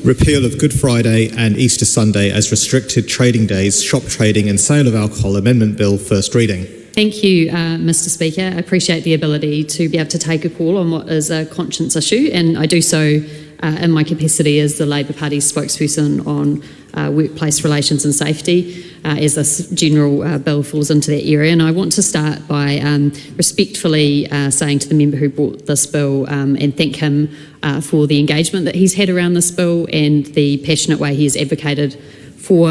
repeal of Good Friday and Easter Sunday as restricted trading days, shop trading and sale of alcohol Amendment Bill, first reading. Thank you, Mr Speaker. I appreciate the ability to be able to take a call on what is a conscience issue, and I do so in my capacity as the Labour Party's spokesperson on workplace relations and safety, as this general bill falls into that area. And I want to start by respectfully saying to the member who brought this bill and thank him for the engagement that he's had around this bill and the passionate way he has advocated for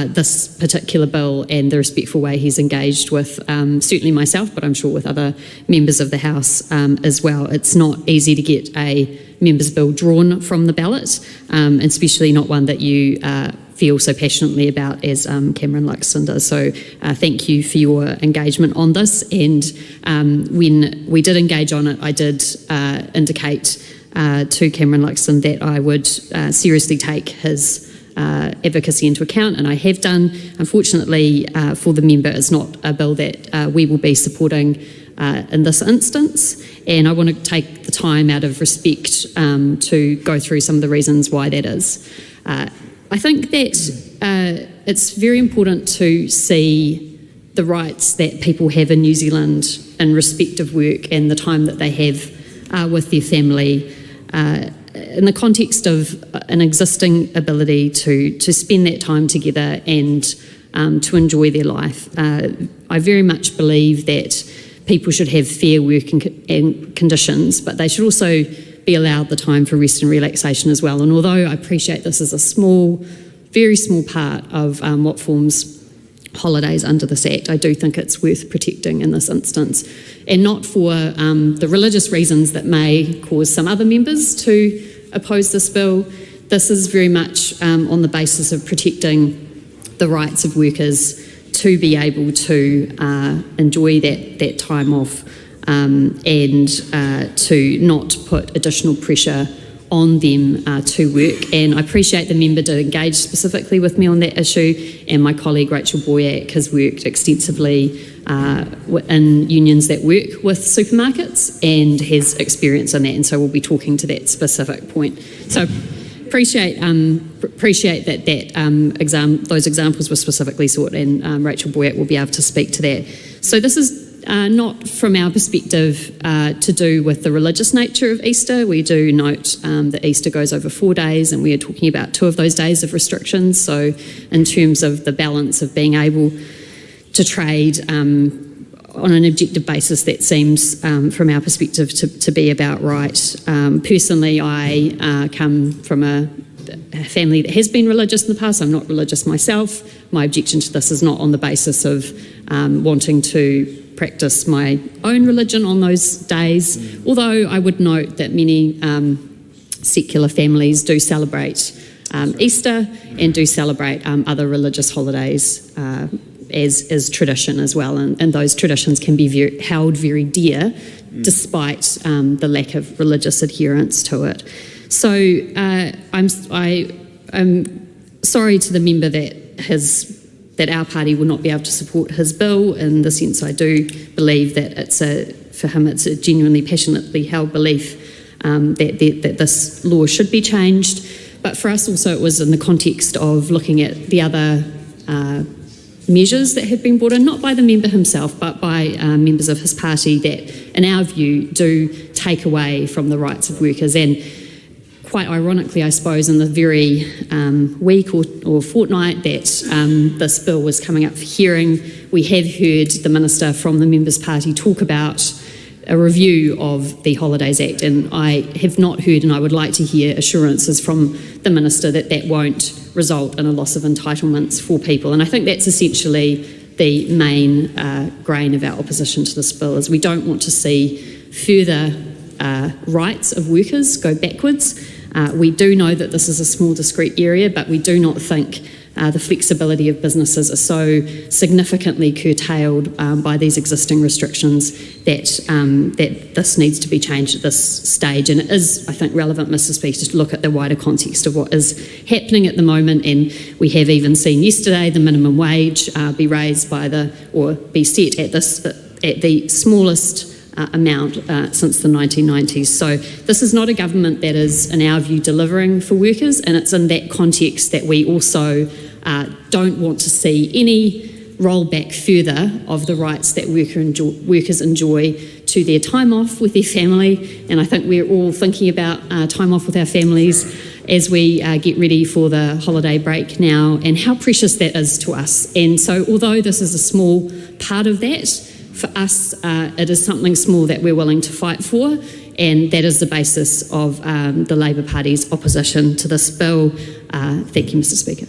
this particular bill and the respectful way he's engaged with certainly myself, but I'm sure with other members of the House as well. It's not easy to get a member's bill drawn from the ballot, especially not one that you feel so passionately about as Cameron Luxton does. So thank you for your engagement on this. And when we did engage on it, I did indicate to Cameron Luxton that I would seriously take his advocacy into account, and I have done. Unfortunately for the member, it's not a bill that we will be supporting in this instance, and I want to take the time out of respect to go through some of the reasons why that is. I think that it's very important to see the rights that people have in New Zealand in respect of work and the time that they have with their family in the context of an existing ability to spend that time together and to enjoy their life. I very much believe that people should have fair working conditions, but they should also be allowed the time for rest and relaxation as well. And although I appreciate this is a small, very small part of what forms holidays under this Act, I do think it's worth protecting in this instance, and not for the religious reasons that may cause some other members to oppose this bill. This is very much on the basis of protecting the rights of workers to be able to enjoy that time off and to not put additional pressure on them to work. And I appreciate the member did engage specifically with me on that issue, and my colleague Rachel Boyack has worked extensively in unions that work with supermarkets and has experience in that, and so we'll be talking to that specific point. So appreciate that those examples were specifically sought, and Rachel Boyack will be able to speak to that. So this is not from our perspective to do with the religious nature of Easter. We do note that Easter goes over 4 days, and we are talking about 2 of those days of restrictions. So in terms of the balance of being able to trade on an objective basis, that seems from our perspective to be about right. Personally, I come from a family that has been religious in the past. I'm not religious myself. My objection to this is not on the basis of wanting to practice my own religion on those days, although I would note that many secular families do celebrate Easter and do celebrate other religious holidays as tradition as well, and those traditions can be held very dear despite the lack of religious adherence to it. So I'm sorry to the member that our party will not be able to support his bill. In the sense, I do believe that for him it's a genuinely passionately held belief that this law should be changed. But for us also, it was in the context of looking at the other measures that have been brought in, not by the member himself, but by members of his party, that in our view do take away from the rights of workers. And quite ironically, I suppose, in the very week or fortnight that this bill was coming up for hearing, we have heard the Minister from the Members' Party talk about a review of the Holidays Act, and I have not heard, and I would like to hear assurances from the Minister that that won't result in a loss of entitlements for people. And I think that's essentially the main grain of our opposition to this bill, is we don't want to see further rights of workers go backwards. We do know that this is a small discrete area, but we do not think the flexibility of businesses are so significantly curtailed by these existing restrictions that this needs to be changed at this stage. And it is, I think, relevant, Mr. Speaker, to look at the wider context of what is happening at the moment. And we have even seen yesterday the minimum wage be raised or be set at the smallest amount since the 1990s. So this is not a government that is, in our view, delivering for workers, and it's in that context that we also don't want to see any rollback further of the rights that workers enjoy to their time off with their family. And I think we're all thinking about time off with our families as we get ready for the holiday break now, and how precious that is to us. And so although this is a small part of that, for us it is something small that we're willing to fight for, and that is the basis of the Labour Party's opposition to this bill. Thank you, Mr. Speaker.